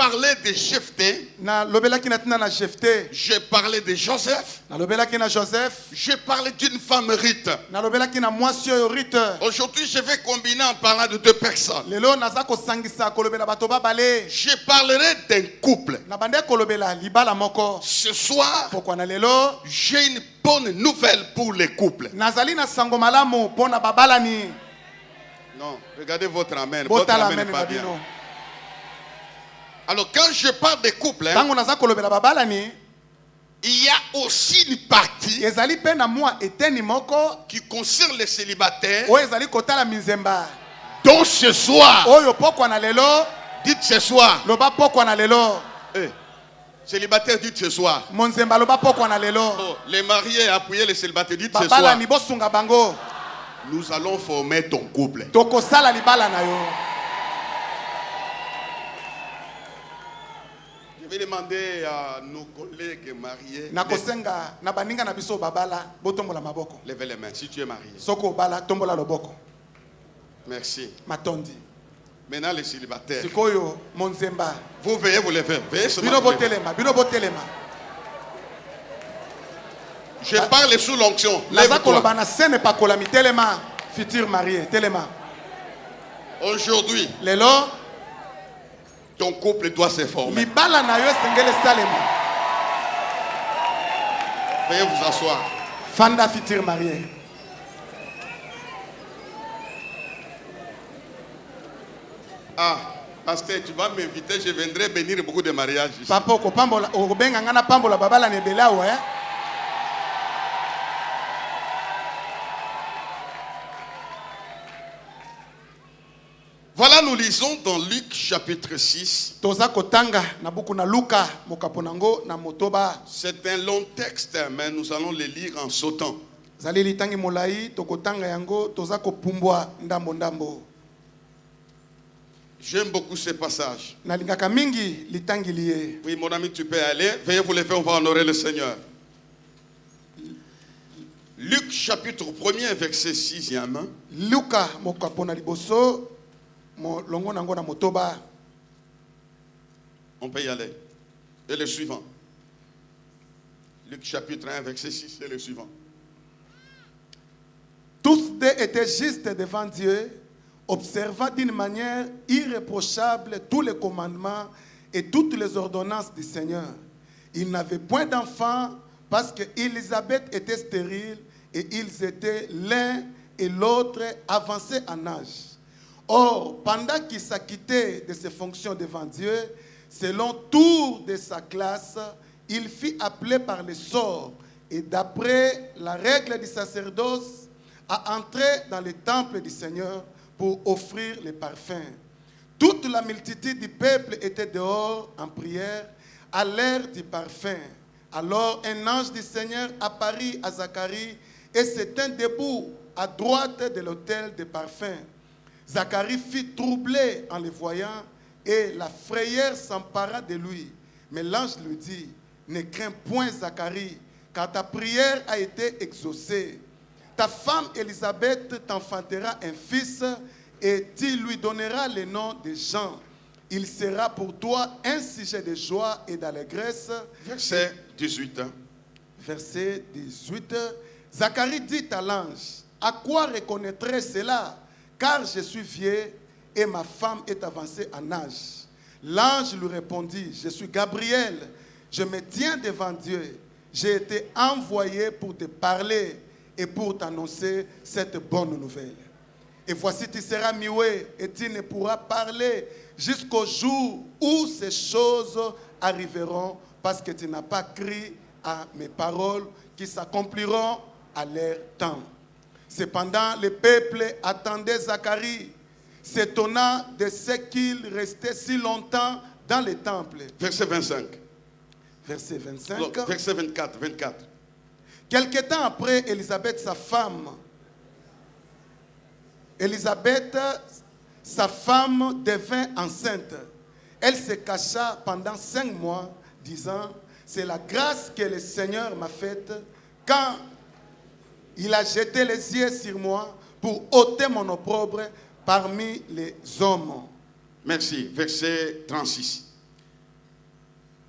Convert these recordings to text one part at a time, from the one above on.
parlé de Jephthé. J'ai parlé de Joseph. J'ai parlé d'une femme Ruth. Aujourd'hui, je vais combiner en parlant de 2 personnes. Je parlerai d'un couple. Ce soir, j'ai une bonne nouvelle pour les couples. Non, regardez votre amen. Votre amen n'est pas bien. Alors, quand je parle des couples, il y a aussi une partie qui concerne les célibataires. Donc ce soir, dites ce soir. Célibataires, dites ce soir. Oh, les mariés, appuyez les célibataires, dites ce soir. Nous allons former ton couple. Je vais demander à nos collègues mariés. Levez les mains si tu es marié. Merci. Maintenant les célibataires. Vous veillez vous lever. Veillez seulement vous lever. Je parle sous l'onction. Aujourd'hui, ton couple doit se former. Veuillez vous asseoir. Fanda futur marié. Ah, pasteur, tu vas m'inviter, je viendrai bénir beaucoup de mariages ici. Voilà, nous lisons dans Luc chapitre 6. C'est un long texte, mais nous allons le lire en sautant. J'aime beaucoup ce passage. Oui, mon ami, tu peux aller. Veuillez vous lever, on va honorer le Seigneur. Luc chapitre 1er, verset 6e. On peut y aller. Et le suivant. Luc chapitre 1, verset 6, et le suivant. Tous deux étaient justes devant Dieu, observant d'une manière irréprochable tous les commandements et toutes les ordonnances du Seigneur. Ils n'avaient point d'enfants parce qu'Élisabeth était stérile et ils étaient l'un et l'autre avancés en âge. Or, pendant qu'il s'acquittait de ses fonctions devant Dieu, selon tour de sa classe, il fut appelé par le sort et d'après la règle du sacerdoce à entrer dans le temple du Seigneur pour offrir les parfums. Toute la multitude du peuple était dehors en prière à l'heure du parfum. Alors un ange du Seigneur apparut à Zacharie et se tint debout à droite de l'autel des parfums. Zacharie fut troublé en le voyant et la frayeur s'empara de lui. Mais l'ange lui dit, ne crains point Zacharie, car ta prière a été exaucée. Ta femme Élisabeth t'enfantera un fils et tu lui donneras le nom de Jean. Il sera pour toi un sujet de joie et d'allégresse. Verset 18. Verset 18. Zacharie dit à l'ange, à quoi reconnaîtrai cela? Car je suis vieux et ma femme est avancée en âge. L'ange lui répondit, je suis Gabriel, je me tiens devant Dieu. J'ai été envoyé pour te parler et pour t'annoncer cette bonne nouvelle. Et voici, tu seras muet et tu ne pourras parler jusqu'au jour où ces choses arriveront, parce que tu n'as pas cru à mes paroles qui s'accompliront à leur temps. Cependant, le peuple attendait Zacharie, s'étonnant de ce qu'il restait si longtemps dans le temple. Verset 25. Verset 25. Non, verset 24. Quelque temps après, Élisabeth, sa femme, devint enceinte. Elle se cacha pendant 5 mois, disant, c'est la grâce que le Seigneur m'a faite quand il a jeté les yeux sur moi pour ôter mon opprobre parmi les hommes. Merci. Verset 36.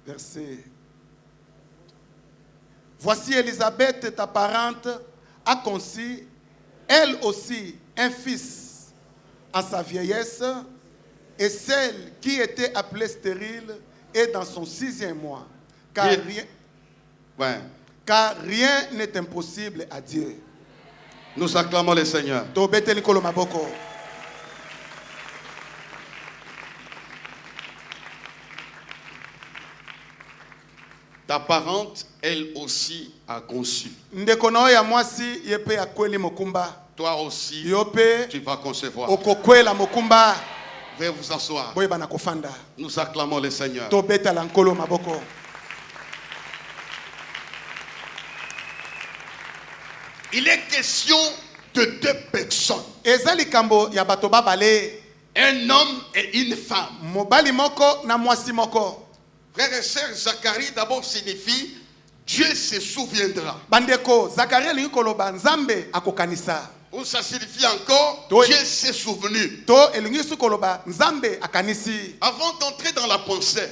verset. Voici Élisabeth, ta parente, a conçu, elle aussi, un fils en sa vieillesse, et celle qui était appelée stérile est dans son 6e mois. Car rien n'est impossible à Dieu. Nous acclamons le Seigneur. Ta parente, elle aussi, a conçu. Toi aussi, tu vas concevoir. Veuillez vous asseoir. Nous acclamons le Seigneur. Il est question de 2 personnes. Un homme et une femme. Frères et sœurs, Zacharie d'abord signifie Dieu se souviendra. Ou ça signifie encore Dieu s'est souvenu. Avant d'entrer dans la pensée,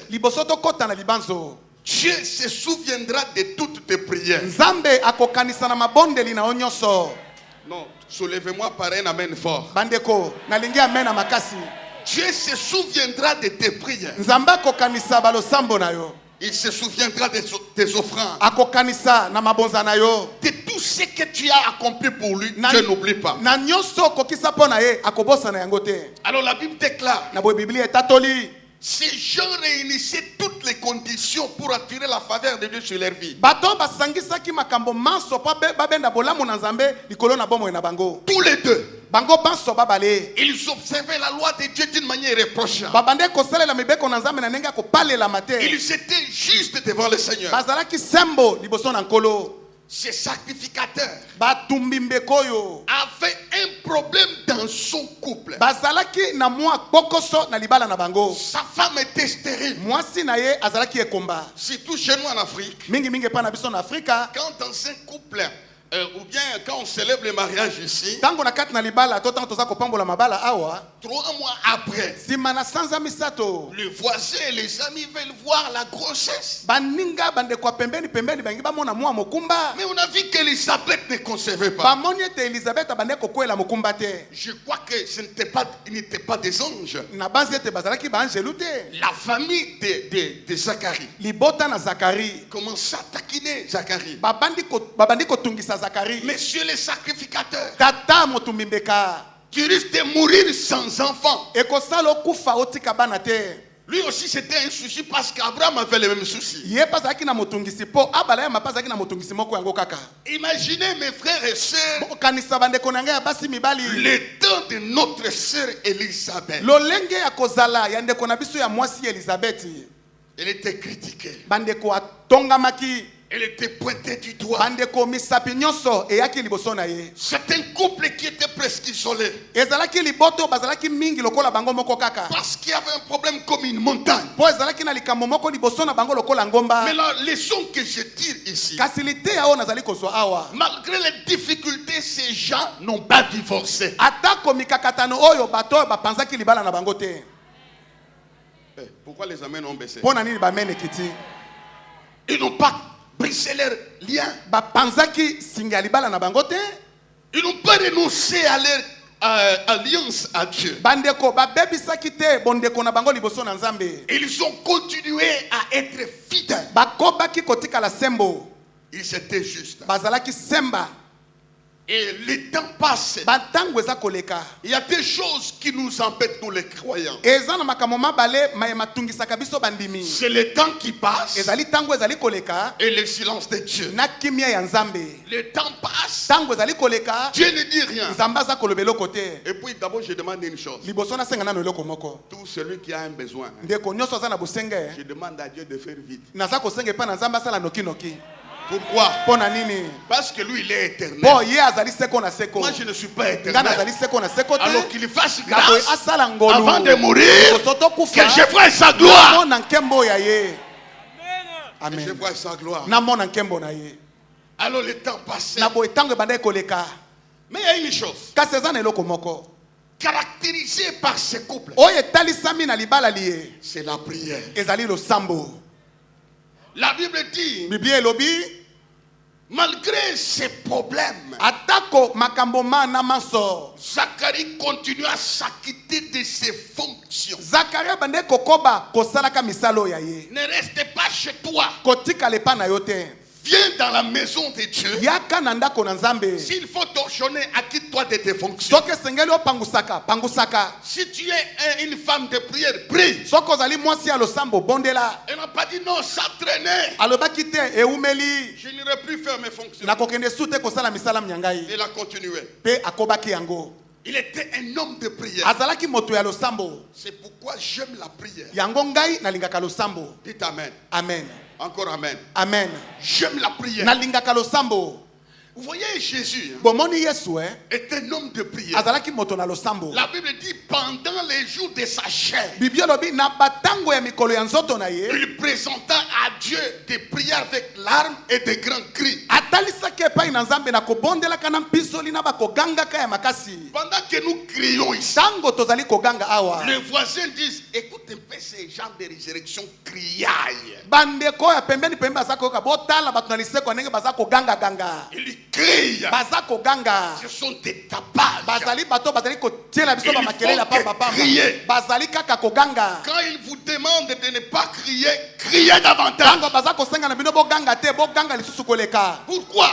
Dieu se souviendra de toutes tes prières. Non, soulevez-moi par un amen fort. Dieu se souviendra de tes prières. Il se souviendra de tes offrandes. De tout ce que tu as accompli pour lui, Dieu n'oublie pas. Alors la Bible déclare, ces gens réunissaient toutes les conditions pour attirer la faveur de Dieu sur leur vie. Tous les deux, ils observaient la loi de Dieu d'une manière irréprochable. Ils étaient justes devant le Seigneur. Ces sacrificateurs avaient un problème dans son couple. Sa femme était stérile. Surtout chez nous en Afrique. Quand dans un couple, ou bien quand on célèbre le mariage ici, 3 mois après, le voisin et les amis veulent voir la grossesse. Mais on a vu qu'Élisabeth ne concevait pas. Je crois que il n'était pas des anges. La famille de Zacharie commença à taquiner Zacharie. Messieurs les sacrificateurs, tu risques de mourir sans enfant. Lui aussi c'était un souci parce qu'Abraham avait le même souci. Imaginez mes frères et sœurs, le temps de notre sœur Élisabeth. Elle était critiquée. Elle était pointée du doigt. C'est un couple qui était presque isolé. Parce qu'il y avait un problème comme une montagne. Mais la leçon que je tire ici, malgré les difficultés, ces gens n'ont pas divorcé. Pourquoi les amens ont baissé? Ils n'ont pas brisé leur lien. Ils n'ont pas renoncé à leur alliance à Dieu. Ils ont continué à être fidèles. Ils étaient justes. Et le temps passe. Il y a des choses qui nous embêtent, nous les croyants. C'est le temps qui passe et le silence de Dieu. Le temps passe, Dieu ne dit rien. Et puis d'abord je demande une chose. Tout celui qui a un besoin, je demande à Dieu de faire vite. Pourquoi? Parce que lui il est éternel. Moi je ne suis pas éternel. Alors qu'il fasse grâce avant de mourir, que je vois sa gloire. Amen. Que je vois sa gloire. Alors le temps passe. Mais il y a une chose caractérisée par ce couple, c'est la prière. La Bible dit, malgré ses problèmes, Zacharie continue à s'acquitter de ses fonctions. Ne restez pas chez toi. Viens dans la maison de Dieu. S'il faut torchonner, acquitte-toi de tes fonctions. Si tu es une femme de prière, prie. Elle n'a pas dit non, s'entraîner. Je n'irai plus faire mes fonctions. Il a continué. Il était un homme de prière. C'est pourquoi j'aime la prière. Dites amen. Amen. Encore amen. Amen. J'aime la prière. Vous voyez, Jésus est un homme de prière. La Bible dit pendant les jours de sa chair, il présenta à Dieu des prières avec larmes et des grands cris. Pendant que nous crions ici, les voisins disent, écoute un peu ces gens de résurrection criaillent. Ils crient. Ce sont des tapages. Quand ils vous demandent de ne pas crier, criez davantage. Pourquoi?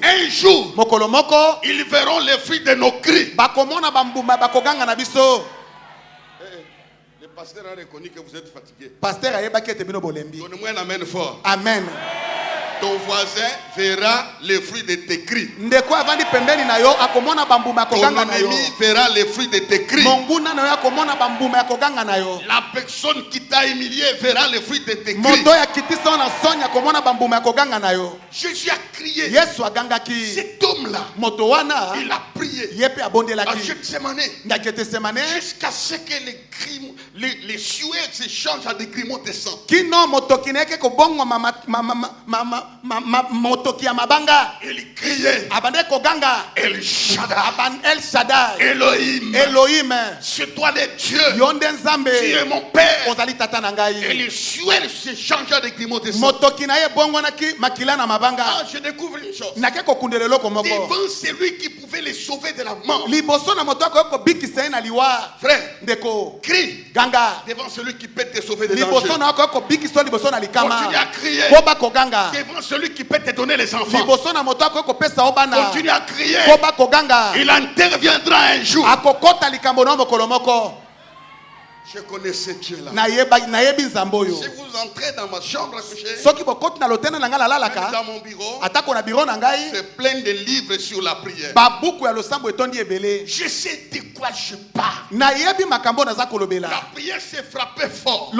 Un jour, ils verront les fruits de nos cris. Le pasteur a reconnu que vous êtes fatigué. Donnez-moi un amen fort. Amen. Ton voisin verra les fruits de tes cris. Ton ennemi verra les fruits de tes cris. La personne qui t'a humilié verra les fruits de tes cris. Jésus a crié. Cet homme-là, il a prié à Gethsemane jusqu'à ce que les sueurs se changent à des grumeaux de sang. Il criait El Shaddai, Elohim, c'est toi le Dieu, tu es mon Père. Et les sueurs se changent à des grumeaux de sang. Je découvre une chose. Devant celui qui pouvait les sauver de la mort, frère, crie devant celui qui peut te sauver de danger. Continue à crier devant celui qui peut te donner les enfants. Continue à crier. Il interviendra un jour. Je connais ce Dieu-là. Si vous entrez dans ma chambre à coucher, dans mon bureau, c'est plein de livres sur la prière. Je sais de quoi je parle. La prière c'est frapper fort.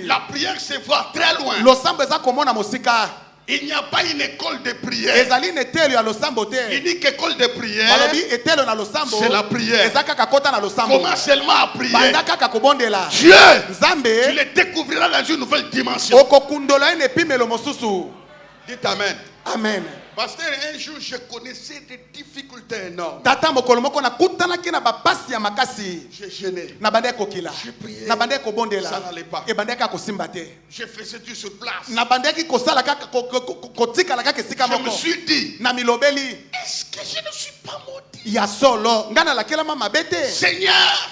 La prière c'est voir très loin. Il n'y a pas une école de prière. L'unique école de prière, c'est la prière. Comment seulement à prier? Dieu, tu le découvriras dans une nouvelle dimension. Dites amen. Amen. Pasteur, un jour je connaissais des difficultés énormes. J'ai gêné. J'ai prié. Ça n'allait pas. Je faisais tout sur place. Je me suis dit, est-ce que je ne suis pas maudit? Seigneur.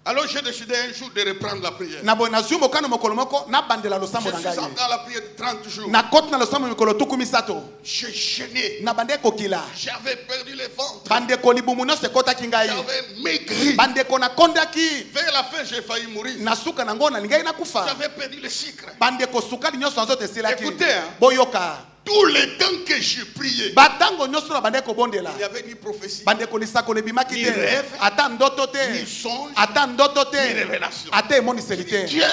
Alors j'ai décidé un jour de reprendre la prière. Je suis entré dans la prière de 30 jours. J'ai gêné. J'avais perdu le ventre. J'avais maigri. Vers la fin, j'ai failli mourir. J'avais perdu le sucre. Écoutez, tout le temps que j'ai prié, il n'y avait ni prophétie, ni rêve, ni songe, ni révélation. Dieu,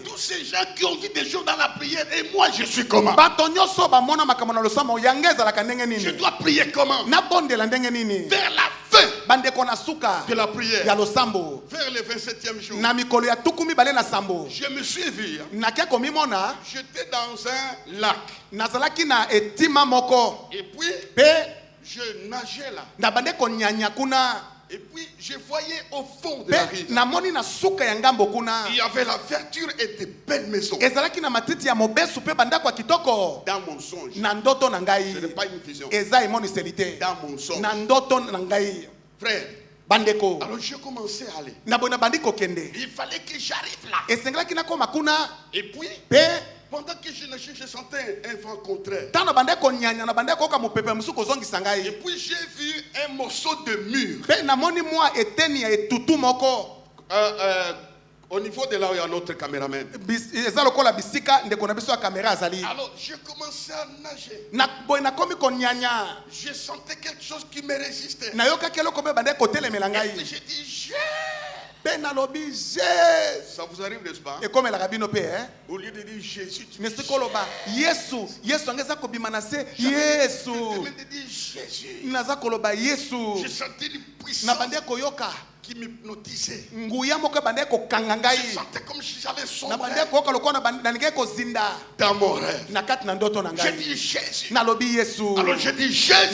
tous ces gens qui ont vu des jours dans la prière, et moi je suis comment? Je dois prier comment? Vers la fin de la prière, vers le 27e jour, je me suis vu, j'étais dans un lac. Et puis, je nageais là. Et puis je voyais au fond de la rive. Il y avait la verdure et des belles maisons. Dans mon songe. Ce n'est pas une vision. Dans mon songe. Frère. Alors j'ai commencé à aller. Il fallait que j'arrive là. Et puis, pendant que je sentais un vent contraire. Et puis j'ai vu un morceau de mur. Au niveau de là où il y a notre caméraman. Alors j'ai commencé à nager. Je sentais quelque chose qui me résistait. Et puis j'ai dit ça vous arrive, n'est-ce pas? Au lieu de dire Jésus, tu dis Jésus. J'ai senti une puissance qui m'hypnotisait. Je sentais comme si j'allais sombrer dans mon rêve. J'ai dit Jésus. Alors j'ai dit Jésus.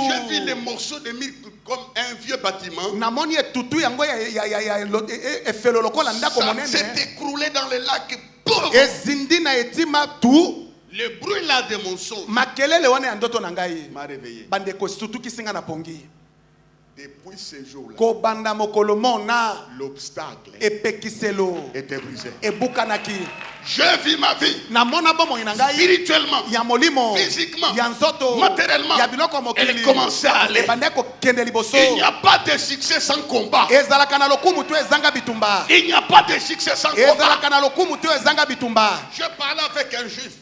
J'ai vu les morceaux de mur comme un vieux bâtiment. Ça s'est écroulé dans le lac. Le bruit là de mon son m'a réveillé. Depuis ce jour-là, l'obstacle était brisé. Je vis ma vie spirituellement, physiquement, matériellement. Elle commençait à aller. Il n'y a pas de succès sans combat. Il n'y a pas de succès sans combat. Je parlais avec un juif,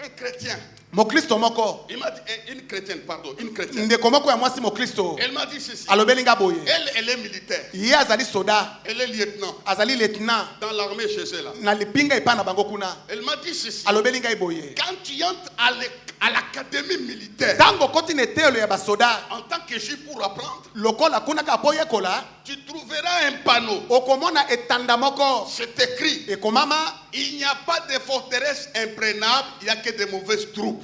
un chrétien. Il m'a dit, une chrétienne, pardon, une chrétienne. Elle m'a dit ceci. Elle est militaire. Elle est lieutenant. Dans l'armée chez elle. Elle m'a dit ceci. Quand tu entres à l'académie militaire, en tant que juif pour apprendre, tu trouveras un panneau. C'est écrit. Il n'y a pas de forteresse imprenable, il n'y a que de mauvaises troupes.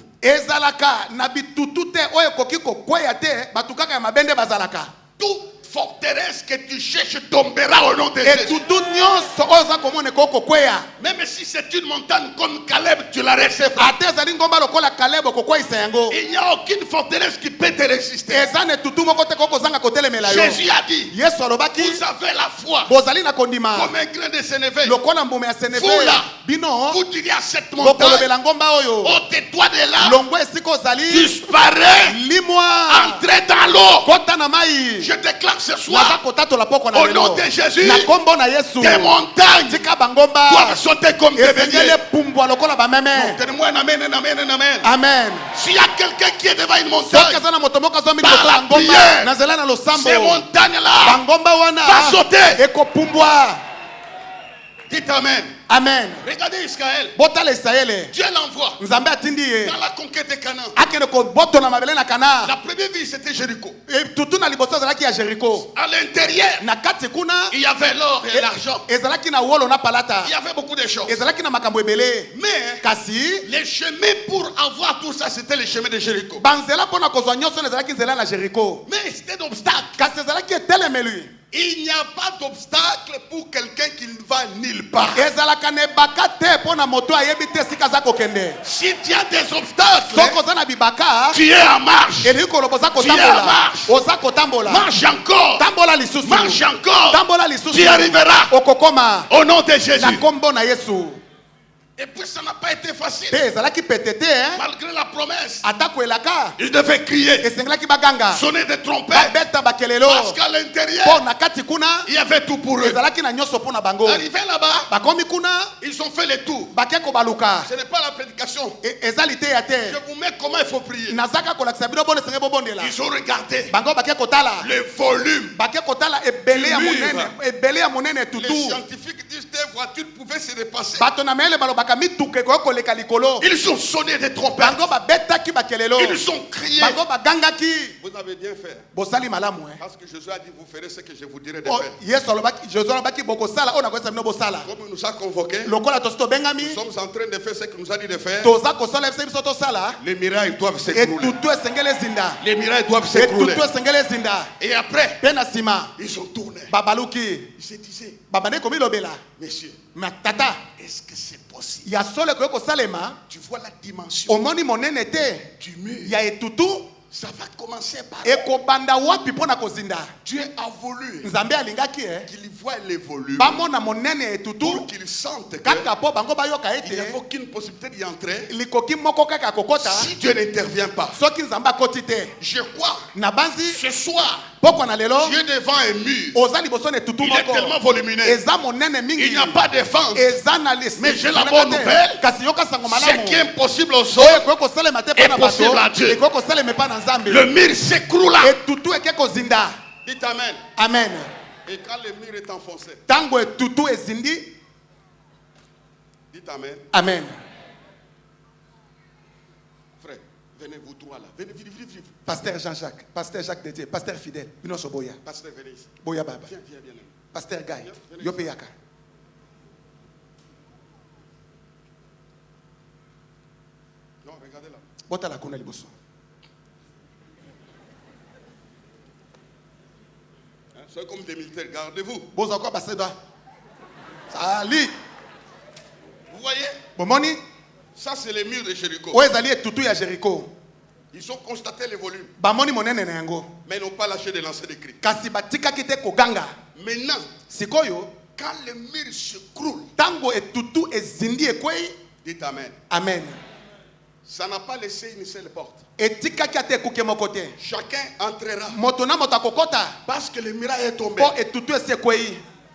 Toute forteresse que tu cherches tombera au nom de Jésus. Même si c'est une montagne comme Caleb, tu la recevras. Il n'y a aucune forteresse qui peut te résister. Jésus a dit, vous avez la foi comme un grain de sénévé. Vous là, vous direz à cette montagne, ôte-toi de là, disparaît, entrez dans l'eau. Je déclare ce soir, au nom de Jésus, des montagnes doivent sauter comme des béliers. Donne-moi un amen, un amen, un amen. Amen. S'il y a quelqu'un qui est devant une montagne, par la prière, ces montagnes-là vont sauter. Dites amen. Amen. Regardez Israël. Dieu l'envoie dans la conquête de Canaan. La première ville c'était Jéricho. À l'intérieur, il y avait l'or et l'argent. Il y avait beaucoup de choses. Mais les chemins pour avoir tout ça, c'était les chemins de Jéricho. Mais c'était d'obstacles. Il n'y a pas d'obstacle pour quelqu'un qui ne va nulle part. Si tu as des obstacles, tu es en marche. Tu es en marche. Marche encore. Marche encore. Tu y arriveras. Au nom de Jésus. Et puis ça n'a pas été facile. Malgré la promesse, il devait crier, sonner des trompettes, parce qu'à l'intérieur, il y avait tout pour eux. Arrivé là-bas, ils ont fait le tour. Ce n'est pas la prédication. Je vous mets comment il faut prier. Ils ont regardé le volume. Les scientifiques disent voitures pouvaient se dépasser. Ils ont sonné des trompettes. Ils ont crié. Vous avez bien fait. Parce que Jésus a dit, vous ferez ce que je vous dirai de faire. Comme il nous a convoqués, nous sommes en train de faire ce qu'il nous a dit de faire. Les mirailles doivent s'écrouler. Les mirailles doivent s'écrouler. Et après, ils ont tourné. Ils se disaient, messieurs, est-ce que c'est possible? Tu vois la dimension du mur. Ça va commencer par Dieu a voulu qu'il voie les volumes pour qu'il sente qu'il n'y a aucune possibilité d'y entrer si Dieu n'intervient pas. Je crois ce soir Dieu devant un mur, il est tellement volumineux, il n'y a pas de défense. Mais j'ai la bonne nouvelle, ce qui est impossible aux hommes est possible à Dieu. Le mur s'écroula. Dites amen. Amen. Et quand le mur est enfoncé, dites amen. Amen. Frère, venez vous trois là. Venez, venez. Pasteur Jean-Jacques, Pasteur Jacques Dédié, Pasteur fidèle. Pasteur, venez ici. Boya Baba. Viens. Pasteur Gaï. Yopeyaka. Non, regardez là. Bota la kona liboso. C'est comme des militaires, gardez-vous. Vous encore passé là. Sali. Vous voyez? Bomoni. Ça c'est les murs de Jéricho. Jéricho. Ils ont constaté les volumes. Mais ils n'ont pas lâché de lancer des cris. Maintenant, quand le mur s'écroule, dites amen. Amen. Ça n'a pas laissé une seule porte. Chacun entrera. Parce que le miracle est tombé.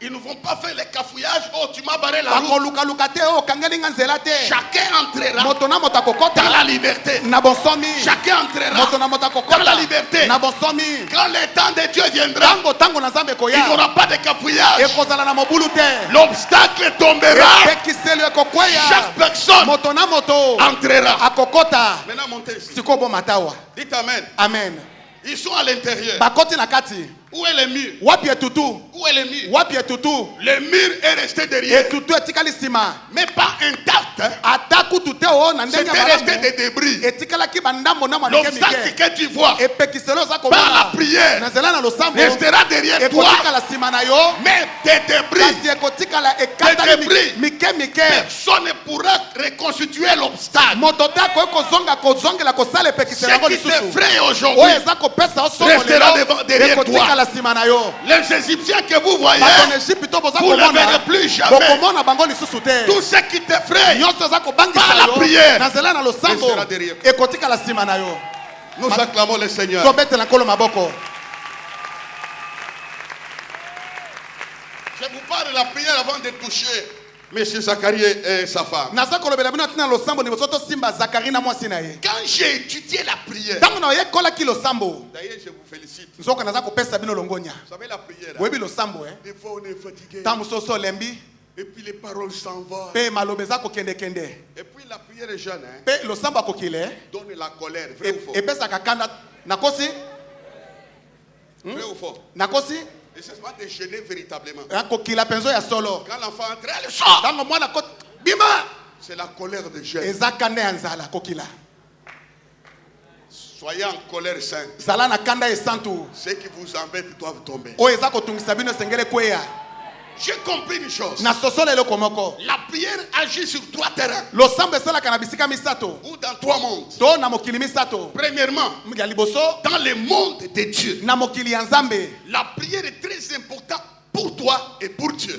Ils ne vont pas faire les cafouillages. Oh, tu m'as barré la route. Chacun entrera dans la liberté. Chacun entrera dans la liberté. Quand le temps de Dieu viendra, il n'y aura pas de cafouillage. L'obstacle tombera. Chaque personne entrera. Maintenant, montez ici. Dites amen. Amen. Ils sont à l'intérieur. Où est le mur? Où est le mur? Le mur est resté derrière. Mais pas intact. C'était resté des débris. L'obstacle que tu vois par la prière restera derrière toi. Mais des débris, personne ne pourra reconstituer l'obstacle. Ce qui t'effraie aujourd'hui restera derrière toi. Les Égyptiens que vous voyez, vous ne verrez plus jamais. Tout ce qui t'effraie par la prière restera derrière toi. Nous acclamons le Seigneur. Je vous parle de la prière avant de toucher Monsieur Zacharie et sa femme. Quand j'ai étudié la prière, d'ailleurs je vous félicite. Vous savez la prière, des fois on est fatigué. Et puis les paroles s'en vont. Et puis la prière est jeune. Donne la colère. Vrai ou faux? Vrai ou faux? Et c'est pas de gêner véritablement. Quand l'enfant entre, elle sort. C'est la colère de jeune. Soyez en colère sainte. Ceux qui vous embêtent doivent tomber. J'ai compris une chose. La prière agit sur 3 terrains. Ou dans 3 mondes. Premièrement, dans le monde de Dieu. La prière est très importante pour toi et pour Dieu.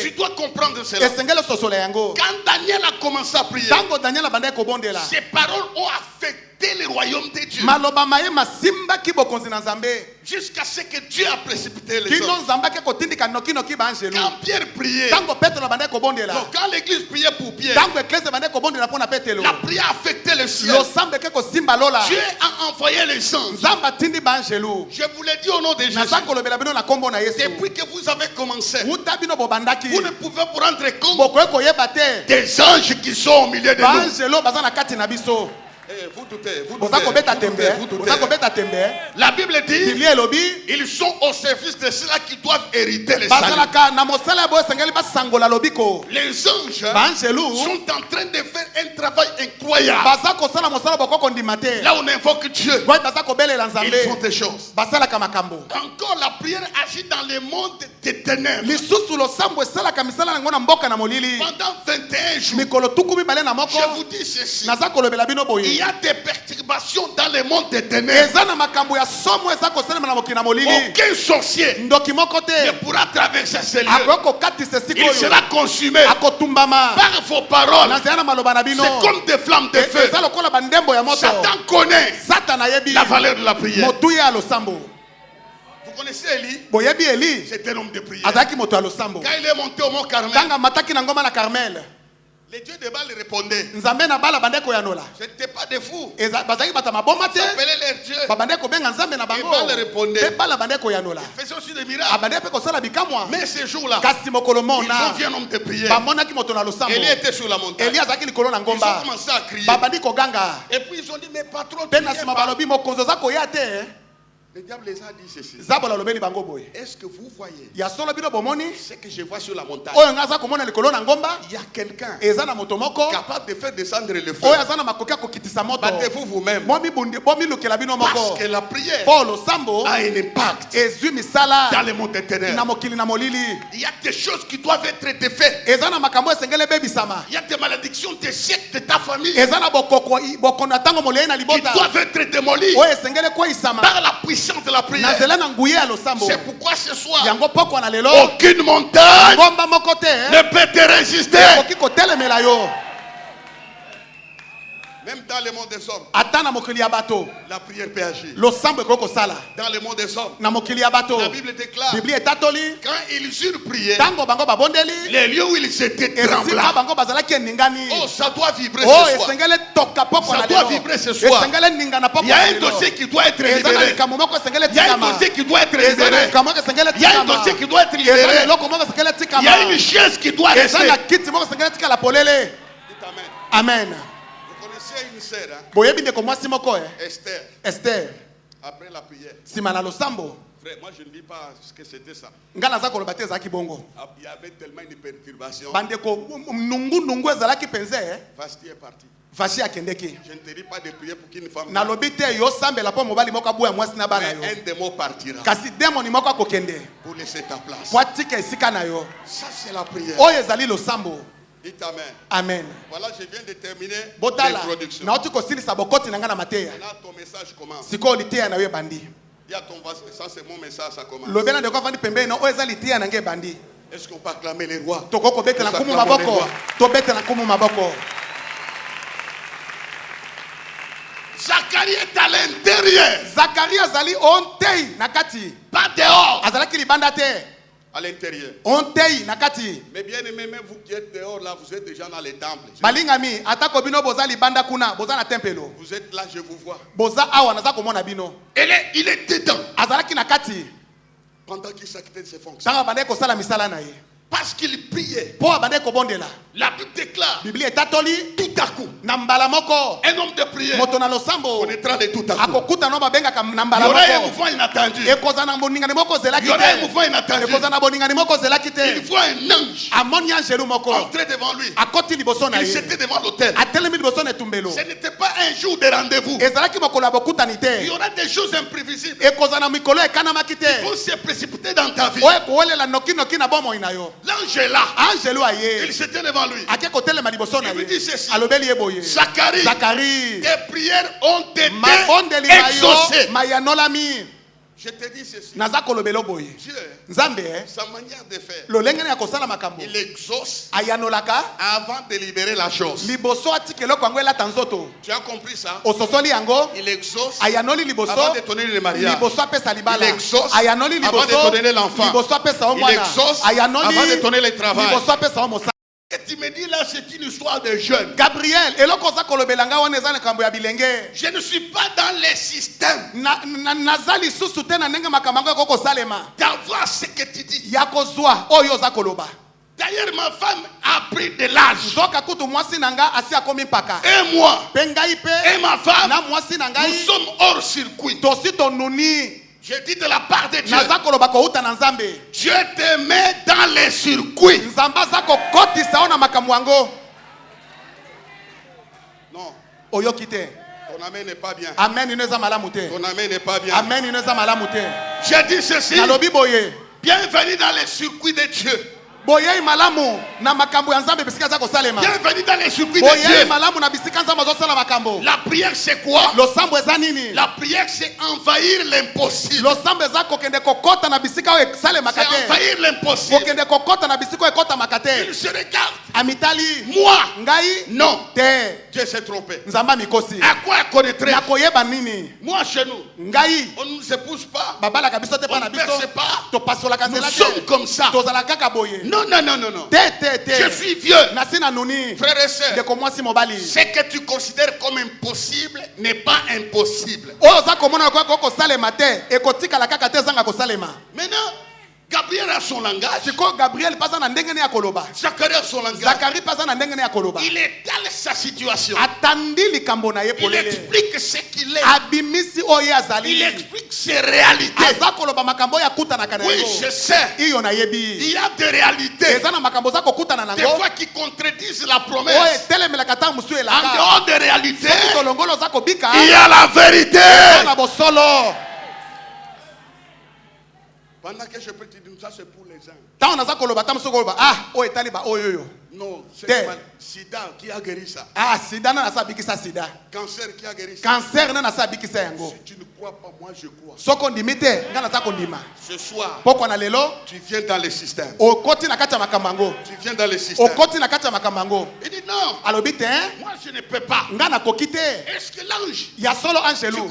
Tu dois comprendre cela. Quand Daniel a commencé à prier, ses paroles ont affecté affecté le royaume de Dieu. Jusqu'à ce que Dieu a précipité les anges. Quand Pierre priait, quand l'église priait pour Pierre, la prière a affecté le ciel. Dieu a envoyé les anges. Je vous l'ai dit au nom de Jésus. Depuis que vous avez commencé, vous ne pouvez vous rendre compte des anges qui sont au milieu de nous. Vous doutez. La Bible dit ils sont au service de ceux qui doivent hériter les salut. Les anges sont en train de faire un travail incroyable. Là on invoque Dieu, ils font des choses. Encore la prière agit dans le monde des ténèbres. Pendant 21 jours, je vous dis ceci, il y a des perturbations dans le monde des ténèbres. Aucun sorcier ne pourra traverser ces lieux. Il sera consumé par vos paroles. C'est comme des flammes de feu. Satan connaît la valeur de la prière. Vous connaissez Élie? C'est un homme de prière. Quand il est monté au mont Carmel, les dieux de Baal répondait. Ce n'était pas des fous. Ils appelaient leurs dieux. Et Baal répondait. Ils faisaient aussi des miracles. Mais ce jour-là, ils ont vu un homme de prière. Élie était sur la montagne. Ils ont commencé à crier. Et puis ils ont dit, mais patron, tu viens pas. Le diable les a dit ceci. Est-ce que vous voyez ce que je vois sur la montagne? Il y a quelqu'un capable de faire descendre le feu. Battez-vous vous-même. Parce que la prière a un impact dans le monde des ténèbres. Il y a des choses qui doivent être défaites. Il y a des malédictions des siècles de ta famille qui doivent être démolies par la puissance de la prière. C'est pourquoi ce soir, aucune montagne ne peut te résister. Même dans le monde des hommes, la prière peut agir. Dans le monde des hommes, la Bible déclare, quand ils eurent prié, les lieux où ils étaient tremblants. Oh, ça doit vibrer ce soir. Ça doit vibrer ce soir. Il y a un dossier qui doit être libéré. Il y a un dossier qui doit être libéré. Il y a un dossier qui doit être libéré. Il y a une chaise qui doit rester. Dites amen. Amen. C'est une sœur, hein? Esther. Après la prière. Simana losambo. Frère, moi je ne dis pas ce que c'était ça. Il y avait tellement une perturbation. Vasti est parti. Je ne te dis pas de prier pour qu'une femme. Mais un démon partira pour laisser ta place. Ça c'est la prière. Dites amen. Amen. Voilà, je viens de terminer l'introduction. Maintenant, ton message commence. Dis à ton voisin, ça c'est mon message, ça commence. Est-ce qu'on peut acclamer les rois? Zacharie est à l'intérieur. Pas dehors. À l'intérieur. Mais bien aimé, même vous qui êtes dehors là, vous êtes déjà dans les temples. Vous êtes là, je vous vois. Il est dedans. Pendant qu'il s'acquittait de ses fonctions. Parce qu'il priait. La Bible déclare tout à coup. Un homme de prière connaîtra de tout à coup. Il y aura un mouvement inattendu. Il y aura un mouvement inattendu. Il voit un ange entrer devant lui. Il s'était devant l'autel. Ce n'était pas un jour de rendez-vous. Il y aura des choses imprévisibles. Il faut se précipiter dans ta vie. L'ange est là. Il s'était devant lui. Il lui dit ceci. Zacharie, tes prières ont été exaucées. Je te dis ceci. Dieu, sa manière de faire, il exauce avant de libérer la chose. Tu as compris ça? Il exauce avant de donner le mariage. Il exauce avant de donner l'enfant. Il exauce avant de donner le travail. Et tu me dis là, c'est une histoire de jeunes. Gabriel, je ne suis pas dans les systèmes d'avoir ce que tu dis. D'ailleurs, ma femme a pris de l'âge. Et moi, et ma femme, nous sommes hors circuit. Je dis de la part de Dieu. Dieu te met dans les circuits. Non. Ton amen n'est pas bien. Amen. Ton amen n'est pas bien. Amen. Je dis ceci. Bienvenue dans les circuits de Dieu. Bienvenue dans les circuits de Dieu. La prière c'est quoi? La prière c'est envahir l'impossible. C'est envahir l'impossible. Il se regarde. Moi, non. Dieu s'est trompé. À quoi connaîtrait? Moi chez nous, on ne se pousse pas. On ne perce pas. Nous sommes comme ça. Non. Je suis vieux. Frères et sœurs, ce que tu considères comme impossible n'est pas impossible. Maintenant, Gabriel a son langage. Zacharie a son langage. Il étale sa situation. Il explique ce qu'il est. Il explique ses réalités. Oui, je sais. Il y a des réalités. Des fois qui contredisent la promesse. En dehors des réalités, il y a la vérité. Pendant que je peux te dire ça, c'est pour les uns. Non, c'est Sida qui a guéri ça. Cancer qui a guéri ça. Si tu ne crois pas, moi je crois. Ce soir, tu viens dans le système. Tu viens dans le système. Il dit non. Moi je ne peux pas. Est-ce que l'ange? Tu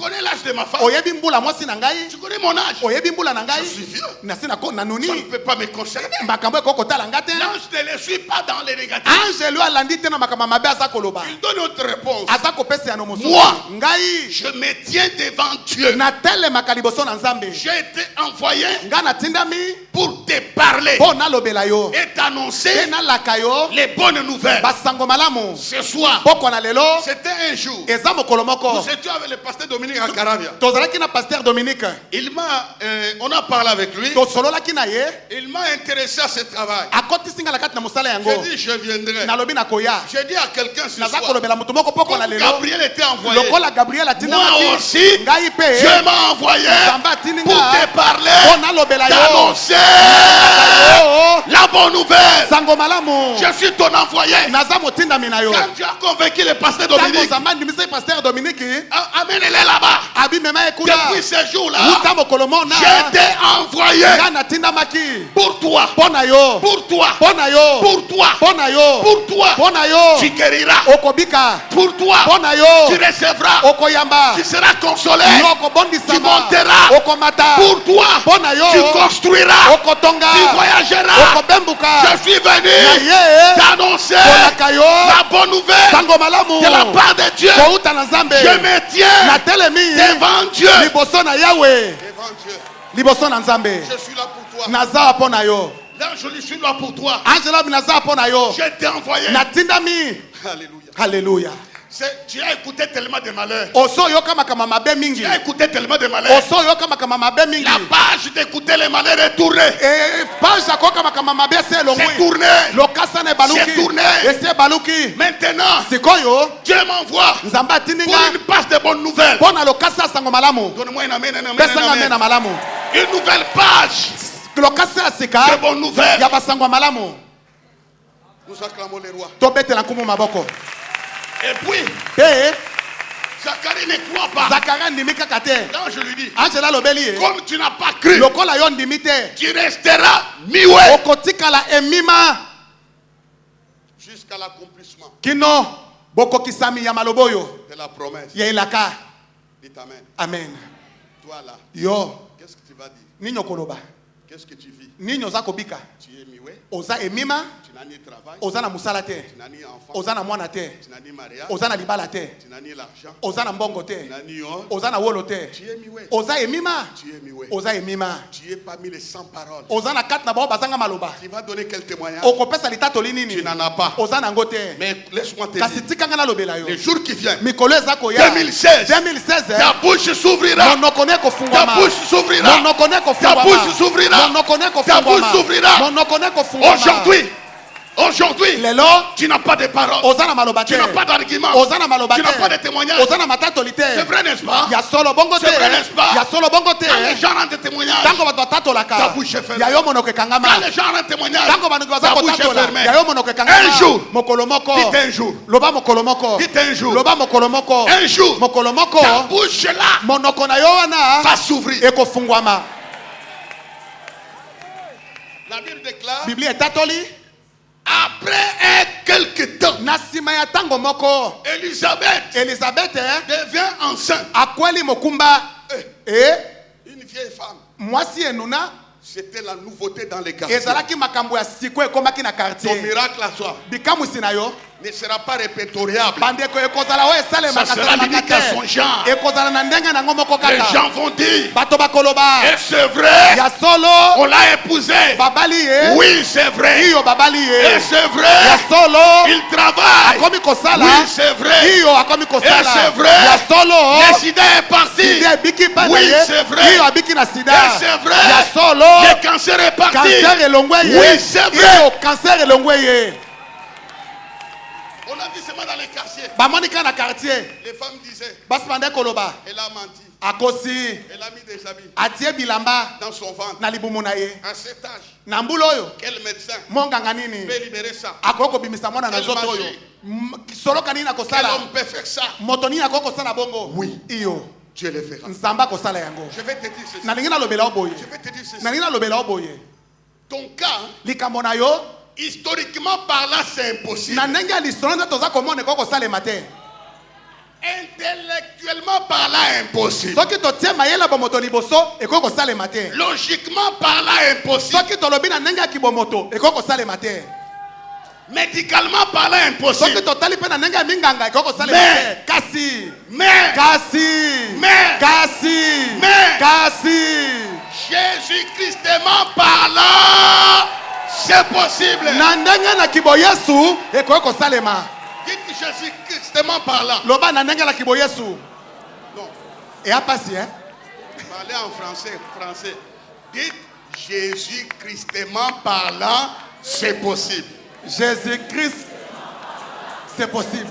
connais l'âge de ma femme? Tu connais mon âge? Je suis vieux. Ça ne peut pas me concerner. L'ange ne le suit pas dans les négatifs. Il donne autre réponse. Moi, je me tiens devant Dieu. J'ai été envoyé pour te parler et t'annoncer les bonnes nouvelles. Ce soir, c'était un jour. Nous étions avec le pasteur Dominique à Caravia. On a parlé avec lui. Il m'a intéressé à ce travail. J'ai dit je viendrai. J'ai dit à quelqu'un ce soir, comme Gabriel était envoyé, moi aussi Dieu m'a envoyé pour te parler, t'annoncer la bonne nouvelle. Je suis ton envoyé. Quand tu as convaincu le pasteur Dominique, amène-les là-bas. Depuis ce jour-là, j'ai été envoyé pour toi. Pour toi. Tu guériras. Pour toi, tu recevras. Tu seras consolé. Tu monteras. Pour toi, tu construiras. Tu voyageras. Je suis venu t'annoncer la bonne nouvelle de la part de Dieu. Je me tiens devant Dieu. Je suis là pour toi. Là, je suis là pour toi. Je t'ai envoyé. Alléluia. Tu as écouté tellement de malheurs. Tu as écouté tellement de malheurs. La page d'écouter les malheurs est tournée. C'est tourné. C'est tourné. Maintenant, Dieu m'envoie pour une page de bonnes nouvelles. Donne-moi une amen. Une nouvelle page de bonnes nouvelles. Nous acclamons les rois. Et puis, Zacharie ne croit pas. Quand je lui dis, comme tu n'as pas cru, tu resteras miwe jusqu'à l'accomplissement de la promesse. Dites amen. Amen. Toi là, qu'est-ce que tu vas dire? Qu'est-ce que tu vis? Tu es miwe. Oza emima. Tu n'as ni travail. Oza na musala te. Tu n'as ni enfant. Oza na mwana te. Tu n'as ni mariage. Oza na libala te. Tu n'as ni l'argent. Oza na mbongo te. Tu n'as ni or. Oza na wolo te. Tu es miwe. Oza emima. Tu es miwe. Oza emima. Tu es parmi les 100 paroles. Oza na kat na bao bazanga maloba. Tu vas donner quel témoignage? Okopesa litato linini. Tu n'en as pas. Oza na ngote. Mais laisse-moi te dire. Kasi tika ngana lobela yo. Les jours qui viennent. Mikolo ezako ya. 2016. Ta bouche s'ouvrira. Mono kone ko fungwa. Ta bouche s'ouvrira. Mono kone ko fungwa. Ta bouche s'ouvrira. Mono kone ko ta bouche s'ouvrira. Aujourd'hui, tu n'as pas de paroles. Tu n'as pas d'argument. Tu n'as pas de témoignage. C'est vrai, n'est-ce pas? C'est vrai, n'est-ce pas? Quand les gens rendent des témoignages, ta bouche est fermée. Quand les gens rendent des témoignage, ta bouche est fermée. Un jour, dites un jour. Dites un jour. Un jour, ta bouche là va s'ouvrir. La Bible déclare, après quelques temps, Élisabeth devient enceinte. Une vieille femme. C'était la nouveauté dans les quartiers. Ton miracle à soi ne sera pas répertoriable. Ça sera limité à son genre. Les gens vont dire, et c'est vrai, on l'a épousé. Oui, c'est vrai. Et c'est vrai, il travaille. Oui, c'est vrai. Et c'est vrai, le sida est parti. Oui, c'est vrai. Et c'est vrai, le cancer est parti. Oui, c'est vrai. On a vu seulement dans les quartiers. Les femmes disaient, elle a menti. Elle a mis des habits dans son ventre. À cet âge, quel médecin peut libérer ça? Quel homme peut faire ça? Oui, Dieu le fera. Je vais te dire ceci. Je vais te dire ceci. Ton cas, historiquement parlant, c'est impossible. Intellectuellement parlant, impossible. Logiquement parlant, impossible. Médicalement parlant, impossible. Mais Jésus-Christement parlant, c'est possible. Dites Jésus-Christement parlant. Non. Parlez en français. Dites Jésus-Christement parlant, c'est possible. Jésus-Christ, c'est possible.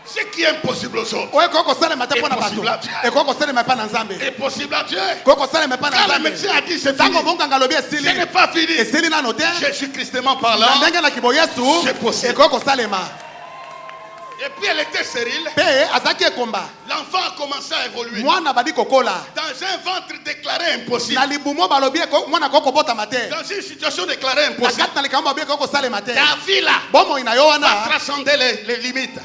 Ce qui est impossible aux autres est possible à Dieu. Est possible à Dieu. Quand le médecin a dit c'est fini, ce n'est pas fini. Jésus-Christement parlant, c'est possible. Et puis elle était stérile. L'enfant a commencé à évoluer. Dans un ventre déclaré impossible. Dans une situation déclarée impossible. Ta vie là va transcender les limites.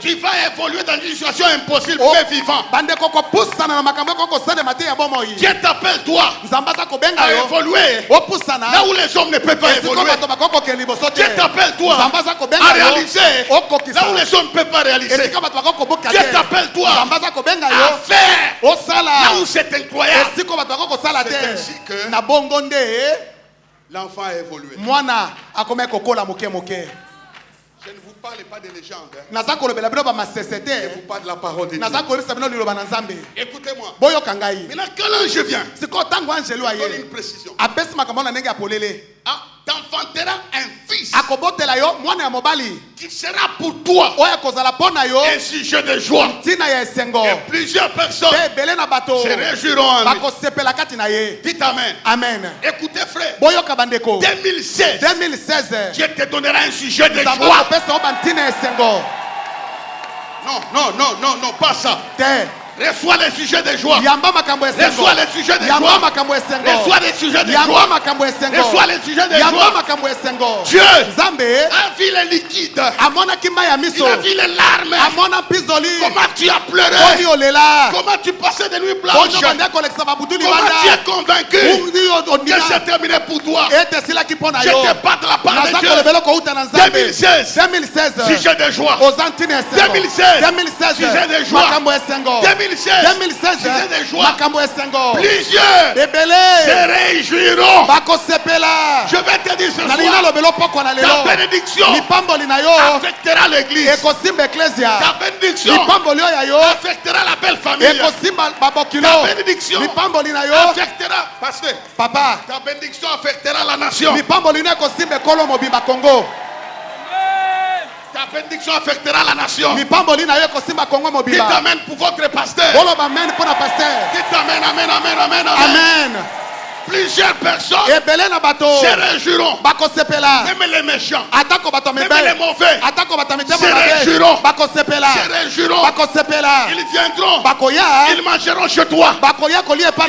Tu vas évoluer dans une situation impossible mais vivant. Dieu t'appelle toi à évoluer là où les hommes ne peuvent pas évoluer. Dieu t'appelle toi à réaliser là où les hommes ne peuvent pas réaliser. Dieu t'appelle toi à faire là où c'est incroyable. C'est ainsi que l'enfant a évolué. Je ne vous parle pas de légende. Je vous parle de la parole de Dieu. Écoutez-moi. Maintenant, quand l'ange vient, il donne une précision. T'enfanteras un fils qui sera pour toi un sujet de joie. Et plusieurs personnes se réjouiront en lui. Dites amen. Amen. Écoutez frère, 2016, Dieu te donnera un sujet de joie. Non, pas ça. Reçois les sujets de joie. Reçois les sujets de joie. Reçois les sujets de joie. Reçois les sujets de joie. Dieu a vu les liquides. Il a vu les larmes. Comment tu as pleuré. Comment tu passais des nuits blanches. Comment tu es convaincu que c'est terminé pour toi. Je te parle de la part de Dieu. 2016. Sujet de joie. 2016. Sujet de joie. 2016, sujet de joie. Plusieurs se réjouiront. Je vais te dire ce soir, ta bénédiction affectera l'église. Ta bénédiction affectera la belle famille. Ta bénédiction affectera, pasteur, papa, ta bénédiction affectera la nation. Ta bénédiction affectera la nation. Dites amen pour votre pasteur. Dites amen, amen, amen, amen, amen. Plusieurs personnes se réjouiront. Même les méchants, même les mauvais se réjouiront. Ils viendront. Ils mangeront chez toi. Ils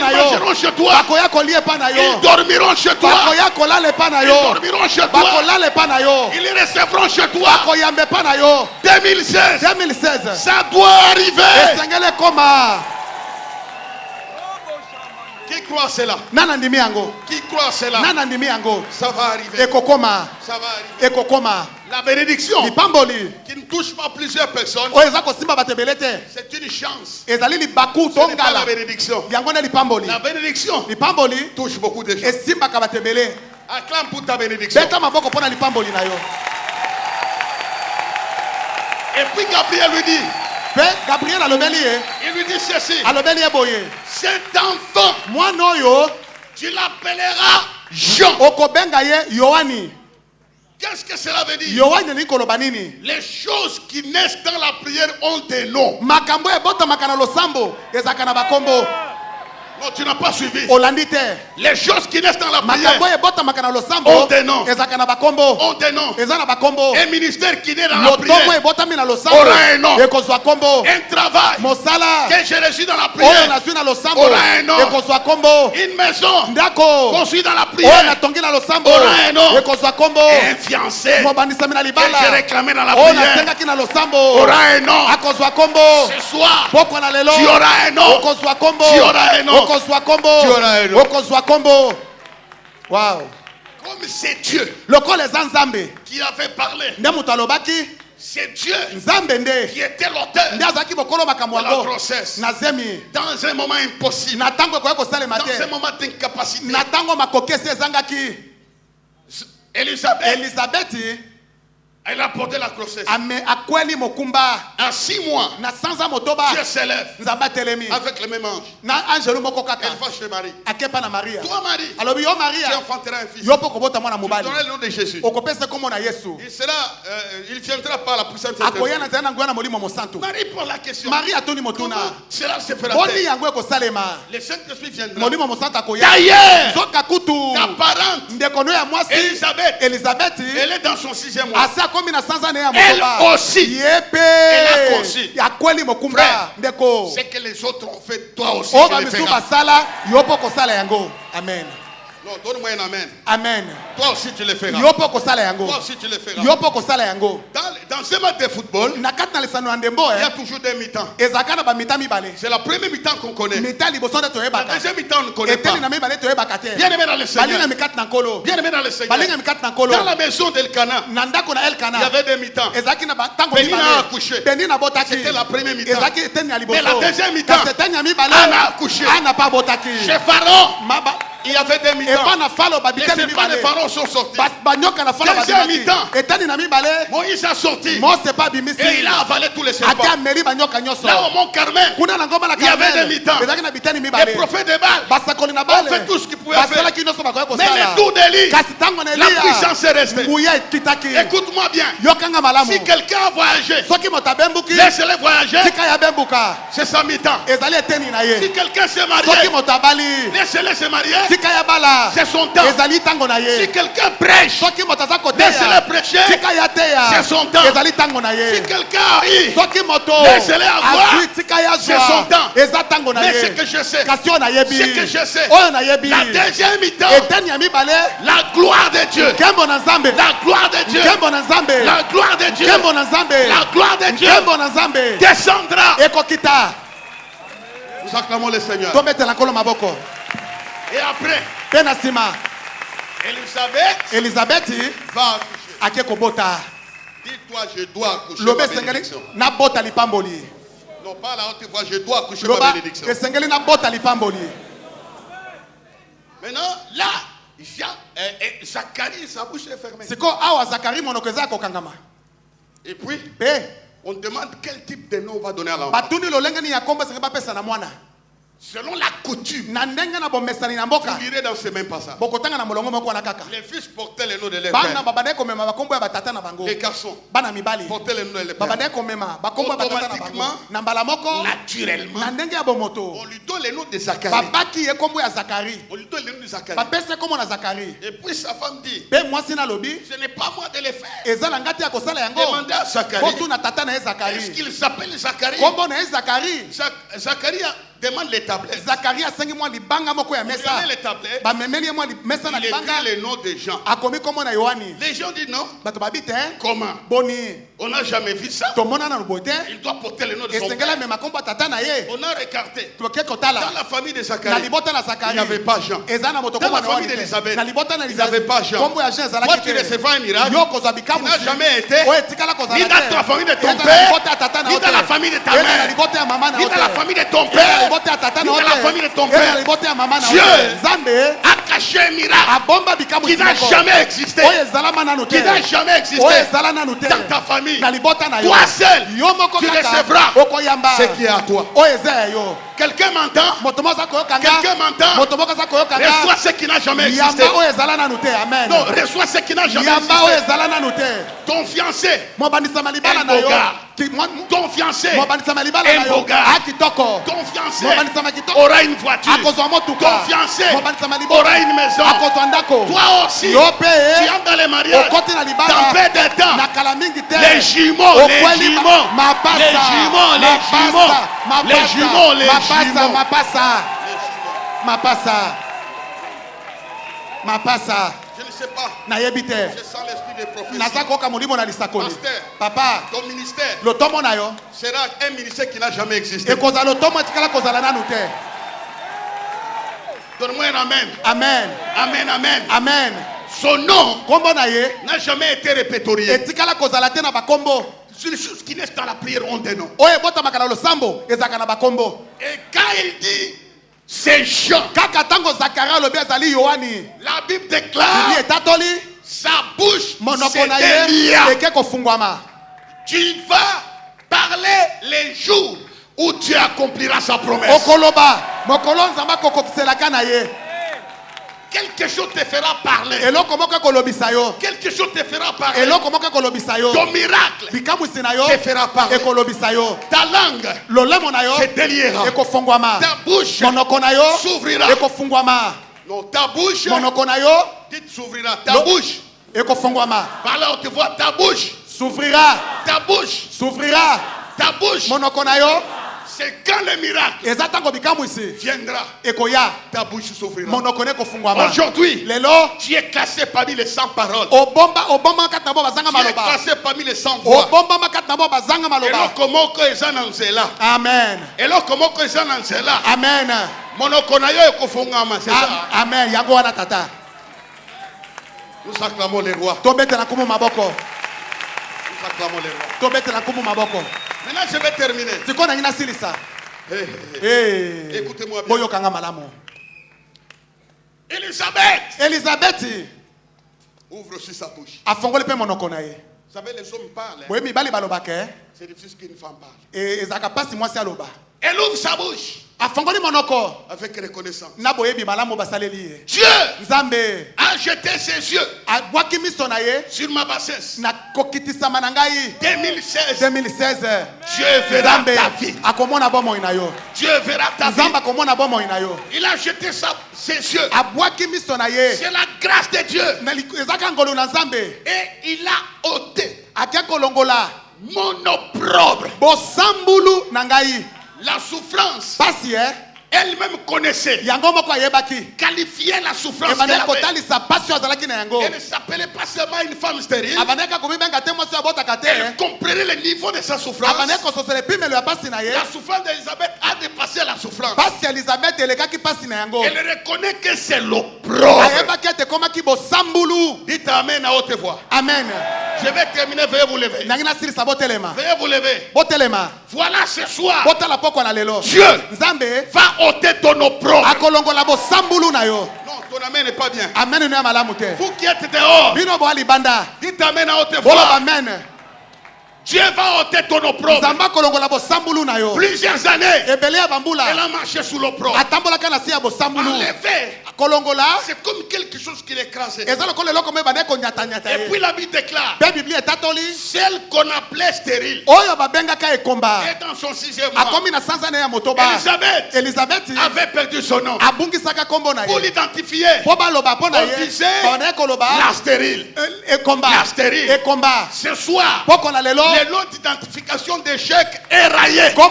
mangeront chez toi. Ils dormiront chez toi. Ils dormiront chez toi. Ils recevront chez toi. 2016. Ça doit arriver. Qui croit cela? Qui croit cela? Ça va arriver. Ça va arriver. La bénédiction qui ne touche pas plusieurs personnes, c'est une chance. Ce n'est pas la bénédiction. La bénédiction touche beaucoup de gens. Acclame pour ta bénédiction. Et puis Gabriel lui dit, il lui dit ceci, cet enfant, tu l'appelleras Jean. Qu'est-ce que cela veut dire? Les choses qui naissent dans la prière ont des noms. Non, tu n'as pas suivi. Les choses qui naissent dans la prière ont des noms. Ont des noms. Un ministère qui naît dans la prière aura un nom. Un travail que j'ai reçu dans la prière aura un nom. Une maison construite dans la prière aura un nom. Un fiancé que j'ai réclamé dans la prière aura un nom. Ce soir, tu auras un nom. Tu auras un nom. Wow. Comme c'est Dieu qui avait parlé, c'est Dieu qui était l'auteur de la grossesse. Dans un moment impossible, dans un moment d'incapacité, Élisabeth, elle a porté la grossesse. En 6 mois, Dieu s'élève avec le même ange. Elle va chez Marie. Toi, Marie, tu enfanteras un fils. Tu donneras le nom de Jésus. Il viendra par la puissance de Dieu. Marie pose la question. Comment cela se fera-t-il? Le Saint-Esprit viendra. D'ailleurs, ta parente, Élisabeth, elle est dans son 6e mois. Elle aussi, elle a conçu. Frère, ce que les autres ont fait, toi aussi tu le feras. Amen. Non, donne-moi un amen. Amen. Toi aussi tu le feras. Toi aussi tu le feras. Dans ce match de football, il y a toujours des mi-temps. C'est la première mi-temps qu'on connaît. La deuxième mi-temps on ne connaît pas. Bien aimé dans le Seigneur. Bien aimé dans le Seigneur. Dans la maison d'Elkana, il y avait des mi-temps. Pénina a accouché. C'était la première mi-temps. Mais la deuxième mi-temps, Anna a accouché. Chez Pharaon, il y avait des mi-temps. Les serpents de Pharaon sont sortis. Deuxième mi-temps, Moïse a sorti. Et il a avalé tous les serpents. Là au mont Carmel, il y avait des mi-temps. Les prophètes de Baal ont fait tout ce qu'ils pouvaient faire. Mais les tours d'Élie, la puissance est restée. Écoute-moi bien. Si quelqu'un a voyagé, laisse-le voyager. C'est sa mi-temps. Si quelqu'un s'est marié, laisse-le se marier. c'est son temps. Si quelqu'un prêche, laissez-le prêcher, c'est son temps. Si quelqu'un arrive, laissez-le avoir, c'est son temps. Mais ce que je sais, la deuxième mi-temps, la gloire de Dieu, la gloire de Dieu, la gloire de Dieu, la gloire de Dieu descendra. Nous acclamons le Seigneur. Et après, Elisabeth va accoucher. Dis-toi, je dois accoucher ma bénédiction. Non, pas la haute voix, je dois accoucher ma bénédiction. Maintenant, là, Zacharie, sa bouche est fermée. Et puis, on demande quel type de nom on va donner à l'enfant. Selon la coutume, tu lirais dans ce même passage. Les fils portaient le nom de leur père. Les garçons portaient le nom de leur père. Automatiquement, naturellement, on lui donne le nom de Zacharie. On lui donne le nom de Zacharie. Et puis sa femme dit, ce n'est pas moi de le faire. Demandez à Zacharie. Est-ce qu'il s'appelle Zacharie? Zacharie demande les tablettes. Il a les tablettes. Il écrit le nom des gens. Les gens disent non. Comment? On n'a jamais vu ça. Il doit porter le nom de son père. On a regardé. Dans la famille de Zacharie, il n'y avait pas Jean. Dans la famille d'Élisabeth, il n'y avait pas Jean. Toi, tu recevras un miracle. Tu n'as jamais été ni dans la famille de ton père, ni dans la famille de ta mère, ni dans la famille de ton père, ni dans la famille de ton père. Dieu a caché un miracle qui n'a jamais existé. Qui n'a jamais existé dans ta famille. Toi seul, tu recevras ce qui est à toi. Quelqu'un m'entend? Quelqu'un m'entend? Reçois ce qui n'a jamais existé. Non, reçois ce qui n'a jamais existé. Ton fiancé, un beau gars. Ton fiancé, un beau gars. Ton fiancé aura une voiture. Ton fiancé aura une maison. Toi aussi, tu entres dans les mariages. Dans peu de temps, les jumeaux, je ne sais pas. Je sens l'esprit de prophétie. Pasteur, Papa, ton ministère sera un ministère qui n'a jamais existé. Donne-moi un amen. Amen. Amen, amen. Amen. Son nom n'a jamais été répertorié. C'est une chose qui naissent dans la prière ont des noms. Et quand il dit c'est Jean, la Bible déclare sa bouche s'était liée. Tu vas parler les jours où tu accompliras sa promesse. Quelque chose te fera parler. Quelque chose te fera parler. Ton miracle te fera parler. Ta langue se déliera. Ta bouche s'ouvrira. Non, ta bouche s'ouvrira. Ta bouche. Par là, on te voit. Ta bouche s'ouvrira. Ta bouche s'ouvrira. Ta bouche. C'est quand le miracle viendra, ta bouche s'ouvrira. Aujourd'hui, tu es classé parmi les 100 paroles. Tu es classé parmi les 100 voix. Amen. Amen. Nous acclamons les rois. Nous acclamons les rois. Maintenant, je vais terminer. Écoutez-moi bien. Elisabeth ouvre aussi sa bouche. Vous savez, les hommes parlent. C'est difficile qu'une femme parle. Elle ouvre sa bouche. Afongoli monoko. Avec reconnaissance. Dieu Nzambe a jeté ses yeux sur ma bassesse. 2016. Dieu verra ta vie. Dieu verra ta vie. Il a jeté ses yeux. C'est la grâce de Dieu. Et il a ôté mon opprobre. La souffrance, elle-même connaissait, qualifiait la souffrance qu'elle avait. Elle ne s'appelait pas seulement une femme stérile. Elle comprenait le niveau de sa souffrance. La souffrance d'Élisabeth a dépassé la souffrance. Elle reconnaît que c'est l'opprobre. Dites Amen à haute voix. Amen. Je vais terminer, veuillez vous lever. Veuillez vous lever. Voilà ce soir, Dieu va ôter ton opprobre. Non, ton amen n'est pas bien. Vous qui êtes dehors, dites Amen à haute voix. Dieu va ôter ton opprobre. Plusieurs années, elle a marché sous l'opprobre. Enlevé. C'est comme quelque chose qui l'écrasait. Et puis la Bible déclare, celle qu'on appelait stérile est dans son 6e mois. Elisabeth avait perdu son nom. Pour l'identifier, on disait la stérile. La stérile. Ce soir, le nom d'identification d'échec est rayé. On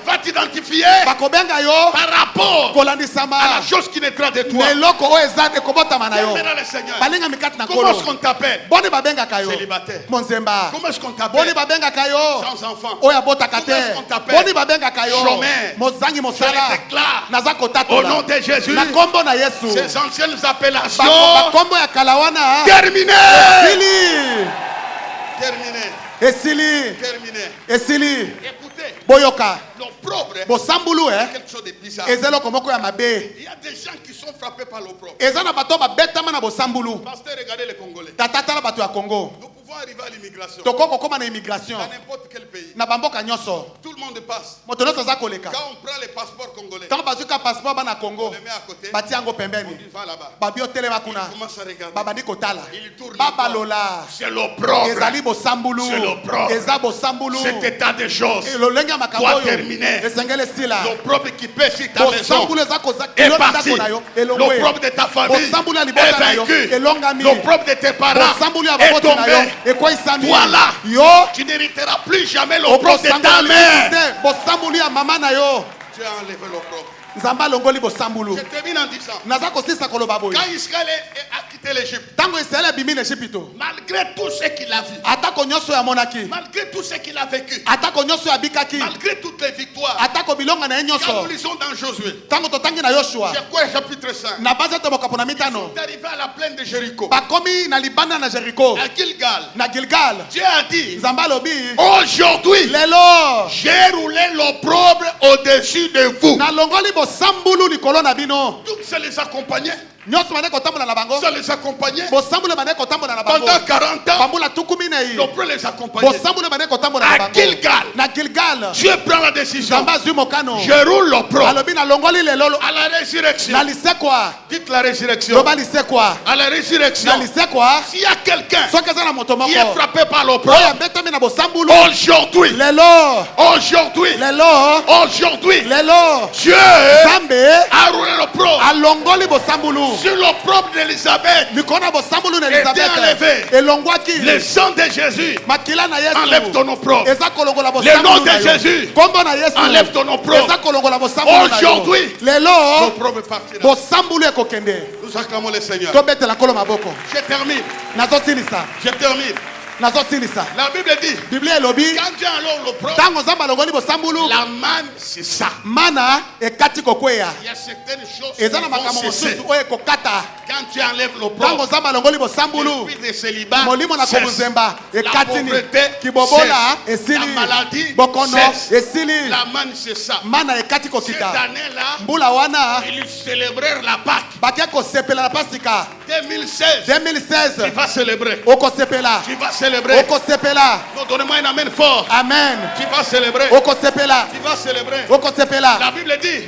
va t'identifier par rapport à la chose qui naîtra de toi. Comment est-ce qu'on t'appelle? Célibataire. Comment est-ce qu'on t'appelle? Sans enfant. Comment est-ce qu'on t'appelle? Chômeur. Je le déclare au nom de Jésus. Ces anciennes appellations terminées. Esili. Écoutez, Boyoka. l'opprobre est Bosambulu quelque chose de bizarre. Il y a des gens qui sont frappés par l'opprobre. Pasteur, regardez les Congolais. Nous pouvons arriver à l'immigration. Dans n'importe quel pays. Tout le monde passe. Quand on prend les passeports congolais, on les met à côté. On dit va là-bas. Il commence à regarder. Il tourne. C'est l'opprobre. C'est l'opprobre. Cet état de choses doit terminer. L'opprobre qui pèse sur ta maison est parti. L'opprobre de ta famille est vaincu. L'opprobre de tes parents est tombé. Toi là, tu n'hériteras plus jamais l'opprobre de ta mère. Tu as enlevé l'opprobre. Je termine en disant, quand Israël a quitté l'Égypte, malgré tout ce qu'il a vu, malgré tout ce qu'il a vécu, malgré toutes les victoires, quand nous lisons dans Josué, c'est quoi le chapitre 5? Ils sont arrivés à la plaine de Jéricho, à Gilgal. Dieu a dit, aujourd'hui, j'ai roulé l'opprobre au-dessus de vous. Donc ça les accompagnait. Ça les accompagnait. Pendant 40 ans, l'opprobre les accompagnait. À Gilgal, Dieu prend la décision. Je roule l'opprobre. À la résurrection. Dites la résurrection. À la résurrection, s'il y a quelqu'un qui est frappé par l'opprobre, aujourd'hui, Dieu a roulé l'opprobre. Sur l'opprobre d'Élisabeth était enlevé. Le sang de Jésus enlève ton opprobre. Le nom de Jésus enlève ton opprobre. Aujourd'hui, l'opprobre est parti. Nous acclamons le Seigneur. Je termine. La Bible dit, quand Dieu enlève l'opprobre, la manne c'est ça. Il y a certaines choses qui vont cesser. Quand tu enlèves l'opprobre, l'esprit de célibat cesse. La pauvreté cesse. La maladie cesse. La manne c'est ça. Cette année-là, ils célébrèrent la Pâque. 2016. 2016. Tu vas célébrer. Okosepela. Tu vas célébrer. Okosepela. Non, donnez-moi un amen fort. Amen. Tu vas célébrer. Okosepela. Tu vas célébrer. Okosepela. La Bible dit.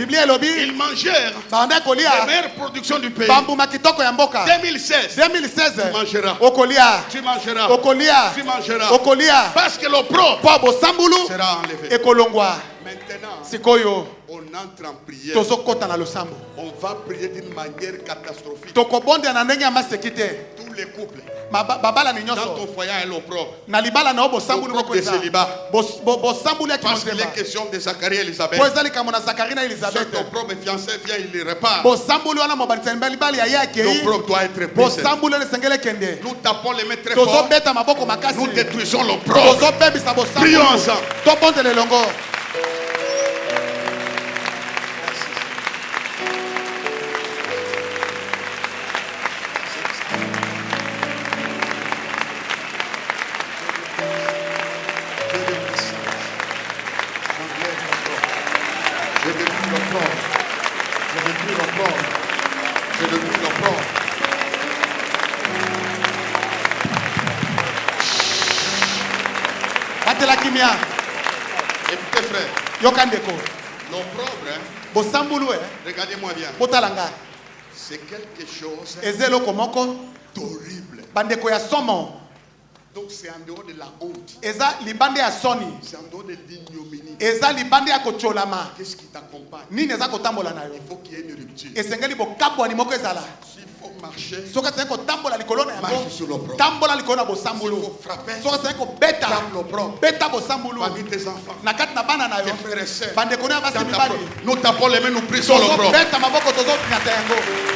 Ils mangèrent les meilleures productions du pays. 2016. 2016. Tu mangeras. Okolia. Tu mangeras. Okolia. Tu mangeras. Okolia. Parce que l'opprobre sera enlevé. Ekolongwa. Maintenant, Sikoyo. on entre en prière. Tozokota na losambo. On va prier d'une manière catastrophique. Tokobonde na ndenge ya masekite. Tous les couples. Babala ni Dans nyoso. ton foyer est l'opprobre. Na libala na obosambulu de célibat. Bosambulu ya Parce que kimozemba. les questions de Zacharie et Elisabeth. Kwa ezali kama na Zacharie na Elisabeth. Ton propre fiancé vient, il les répare. Bosambulu wana mobanisa mbali ya yake. L'opprobre doit être brisé. Bosambulu ne sengele kende. Nous tapons les mains très fort. Tozobeta maboko makasi. Nous détruisons l'opprobre. Tozobebisa bosambulu. Prions ensemble. Tobonde le longo. Écoutez frère. Yokandeko. L'opprobre, regardez-moi bien. Botalanga. C'est quelque chose Ezelo komoko d'horrible. bandeko ya somo. Donc c'est en dehors de la honte. Eza libande ya soni. C'est en dehors de l'ignominie. Eza libande ya kocholama. Qu'est-ce qui t'accompagne? Nini eza kotambola na yo? Il faut qu'il y ait une rupture. Esengeli bokabwa ni moko ezala. S'il faut marcher, Soka tseko kotambola likolo na marche yango. sur l'opprobre. Tambola likolo na S'il bosambulu. faut frapper, Soka tseko beta. frappe l'opprobre. Beta bosambulu. Parmi tes enfants, Na kati na bana na yo. tes frères et sœurs. Bandeko na basi mibali. Nous tapons les mains, nous brisons l'opprobre. Beta maboko tozo nyata yango.